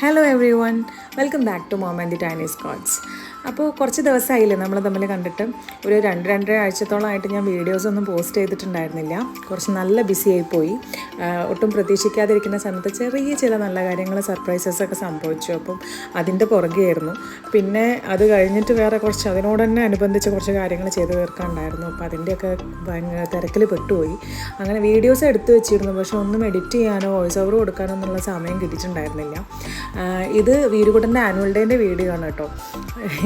Hello everyone, welcome back to Mom and the Tiny Scots. അപ്പോൾ കുറച്ച് ദിവസമായില്ലേ നമ്മൾ തമ്മിൽ കണ്ടിട്ട് ഒരു 2-2.5 ആഴ്ചത്തോളമായിട്ട് ഞാൻ വീഡിയോസൊന്നും പോസ്റ്റ് ചെയ്തിട്ടുണ്ടായിരുന്നില്ല. കുറച്ച് നല്ല ബിസി ആയിപ്പോയി. ഒട്ടും പ്രതീക്ഷിക്കാതിരിക്കുന്ന സമയത്ത് ചെറിയ ചില നല്ല കാര്യങ്ങൾ സർപ്രൈസസൊക്കെ സംഭവിച്ചു. അപ്പം അതിൻ്റെ പുറകെയായിരുന്നു. പിന്നെ അത് കഴിഞ്ഞിട്ട് വേറെ കുറച്ച് അതിനോട് തന്നെ അനുബന്ധിച്ച് കുറച്ച് കാര്യങ്ങൾ ചെയ്ത് തീർക്കാനുണ്ടായിരുന്നു. അപ്പോൾ അതിൻ്റെയൊക്കെ ഭയങ്കര തിരക്കിൽ പെട്ടുപോയി. അങ്ങനെ വീഡിയോസ് എടുത്തു വെച്ചിരുന്നു, പക്ഷെ ഒന്നും എഡിറ്റ് ചെയ്യാനോ വോയിസ് ഓവർ കൊടുക്കാനോ എന്നുള്ള സമയം കിട്ടിയിട്ടുണ്ടായിരുന്നില്ല. ഇത് വീരുകുട്ടൻ്റെ ആനുവൽ ഡേൻ്റെ വീഡിയോ ആണ് കേട്ടോ.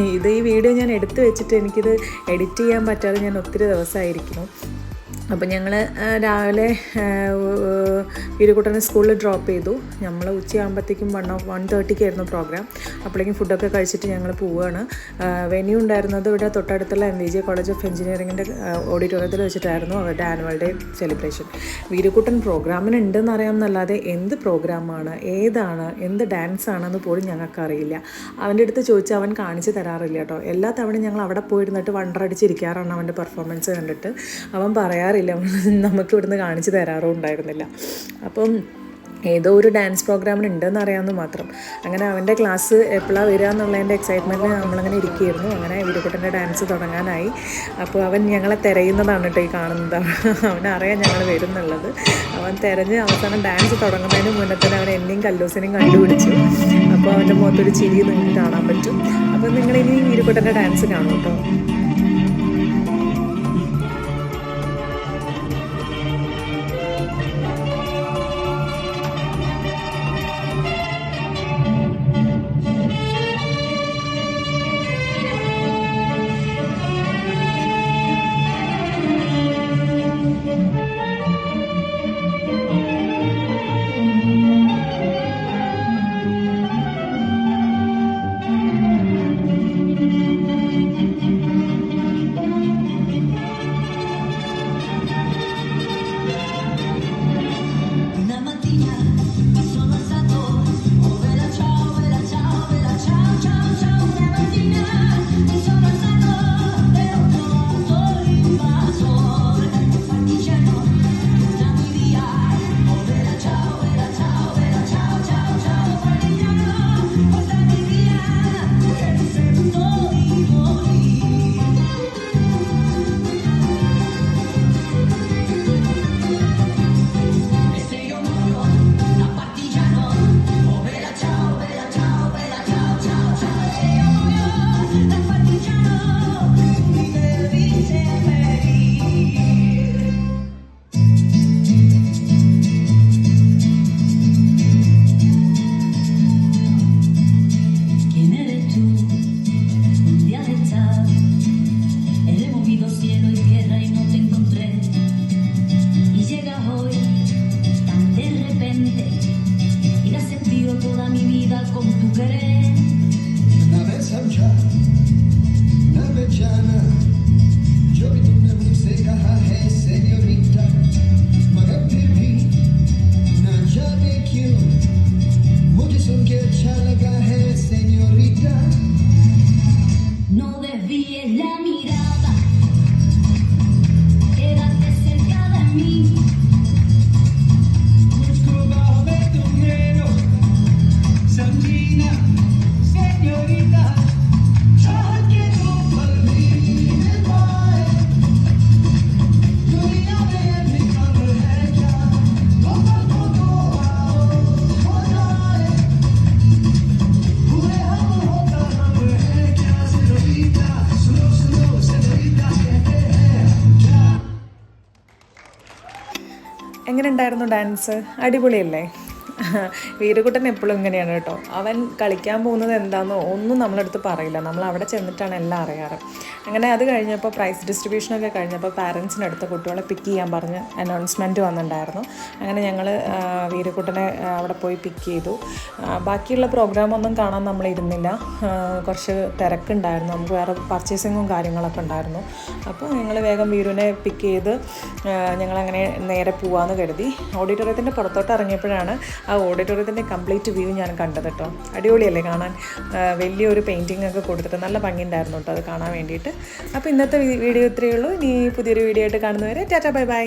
ഈ വീഡിയോ ഞാൻ എടുത്തു വെച്ചിട്ട് എനിക്കിത് എഡിറ്റ് ചെയ്യാൻ പറ്റാതെ ഞാൻ ഒത്തിരി ദിവസമായിരിക്കുന്നു. അപ്പം ഞങ്ങൾ രാവിലെ വീരുകുട്ടനെ സ്കൂളിൽ ഡ്രോപ്പ് ചെയ്തു. നമ്മൾ ഉച്ചയാകുമ്പോഴത്തേക്കും 1:30 പ്രോഗ്രാം. അപ്പോഴേക്കും ഫുഡൊക്കെ കഴിച്ചിട്ട് ഞങ്ങൾ പോവുകയാണ്. വെന്യൂ ഉണ്ടായിരുന്നത് ഇവിടെ തൊട്ടടുത്തുള്ള MVJ കോളേജ് ഓഫ് എഞ്ചിനീയറിങ്ങിൻ്റെ ഓഡിറ്റോറിയത്തിൽ വെച്ചിട്ടായിരുന്നു അവരുടെ ആനുവൽ ഡേ സെലിബ്രേഷൻ. വീരുകുട്ടൻ പ്രോഗ്രാമിന് ഉണ്ടെന്ന് അറിയാമെന്നല്ലാതെ എന്ത് പ്രോഗ്രാമാണ്, ഏതാണ്, എന്ത് ഡാൻസ് ആണെന്ന് പോലും ഞങ്ങൾക്കറിയില്ല. അവൻ്റെ അടുത്ത് ചോദിച്ചാൽ അവൻ കാണിച്ച് തരാറില്ല കേട്ടോ. എല്ലാ തവണയും ഞങ്ങൾ അവിടെ പോയിരുന്നിട്ട് വണ്ടറടിച്ചിരിക്കാറാണ് അവൻ്റെ പെർഫോമൻസ് കണ്ടിട്ട്. അവൻ പറയാറില്ല, നമുക്ക് ഇവിടുന്ന് കാണിച്ച് തരാറും ഉണ്ടായിരുന്നില്ല. അപ്പം ഏതോ ഒരു ഡാൻസ് പ്രോഗ്രാമിന് ഉണ്ടെന്ന് അറിയാമെന്ന് മാത്രം. അങ്ങനെ അവൻ്റെ ക്ലാസ് എപ്പോഴാണ് വരിക എന്നുള്ളതിൻ്റെ എക്സൈറ്റ്മെൻറ്റിൽ നമ്മളങ്ങനെ ഇരിക്കുകയായിരുന്നു. അങ്ങനെ വീരുകുട്ടൻ്റെ ഡാൻസ് തുടങ്ങാനായി. അപ്പോൾ അവൻ ഞങ്ങളെ തിരയുന്നതാണ് കേട്ടോ ഈ കാണുന്നത്. അവനറിയാം ഞങ്ങൾ വരും എന്നുള്ളത്. അവൻ തിരഞ്ഞ് അവസാനം ഡാൻസ് തുടങ്ങുന്നതിന് മുന്നേ തന്നെ അവൻ എന്നെയും കല്ലൂസിനെയും കണ്ടുപിടിച്ചു. അപ്പോൾ അവൻ്റെ മുഖത്തൊരു ചിരി നിങ്ങൾക്ക് കാണാൻ പറ്റും. അപ്പോൾ നിങ്ങളിനി വീരുകുട്ടൻ്റെ ഡാൻസ് കാണും കേട്ടോ. എങ്ങനെ ഉണ്ടായിരുന്നു ഡാൻസ്? അടിപൊളിയല്ലേ? വീരുകുട്ടൻ എപ്പോഴും ഇങ്ങനെയാണ് കേട്ടോ. അവൻ കളിക്കാൻ പോകുന്നത് എന്താണെന്നോ ഒന്നും നമ്മളടുത്ത് പറയില്ല. നമ്മൾ അവിടെ ചെന്നിട്ടാണ് എല്ലാം അറിയാറ്. അങ്ങനെ അത് കഴിഞ്ഞപ്പോൾ പ്രൈസ് ഡിസ്ട്രിബ്യൂഷനൊക്കെ കഴിഞ്ഞപ്പോൾ പാരൻസിനടുത്ത് കുട്ടികളെ പിക്ക് ചെയ്യാൻ പറഞ്ഞ് അനൗൺസ്മെൻറ്റ് വന്നിട്ടുണ്ടായിരുന്നു. അങ്ങനെ ഞങ്ങൾ വീരുകുട്ടനെ അവിടെ പോയി പിക്ക് ചെയ്തു. ബാക്കിയുള്ള പ്രോഗ്രാമൊന്നും കാണാൻ നമ്മളിരുന്നില്ല. കുറച്ച് തിരക്കുണ്ടായിരുന്നു. നമുക്ക് വേറെ പർച്ചേസിങ്ങും കാര്യങ്ങളൊക്കെ ഉണ്ടായിരുന്നു. അപ്പോൾ ഞങ്ങൾ വേഗം വീരുവിനെ പിക്ക് ചെയ്ത് ഞങ്ങളങ്ങനെ നേരെ പോവാമെന്ന് കരുതി. ഓഡിറ്റോറിയത്തിൻ്റെ പുറത്തോട്ട് ഇറങ്ങിയപ്പോഴാണ് ആ ഓഡിറ്റോറിയത്തിൻ്റെ കംപ്ലീറ്റ് വ്യൂ ഞാൻ കണ്ടത് കേട്ടോ. അടിപൊളിയല്ലേ കാണാൻ? വലിയൊരു പെയിൻറ്റിംഗ് ഒക്കെ കൊടുത്തിട്ട് നല്ല ഭംഗിയുണ്ടായിരുന്നു കേട്ടോ അത് കാണാൻ വേണ്ടിയിട്ട്. അപ്പോൾ ഇന്നത്തെ വീഡിയോ ഇത്രയേ ഉള്ളൂ. ഇനി പുതിയൊരു വീഡിയോ ആയിട്ട് കാണുന്നവരെ ടാറ്റാ ബൈ ബൈ.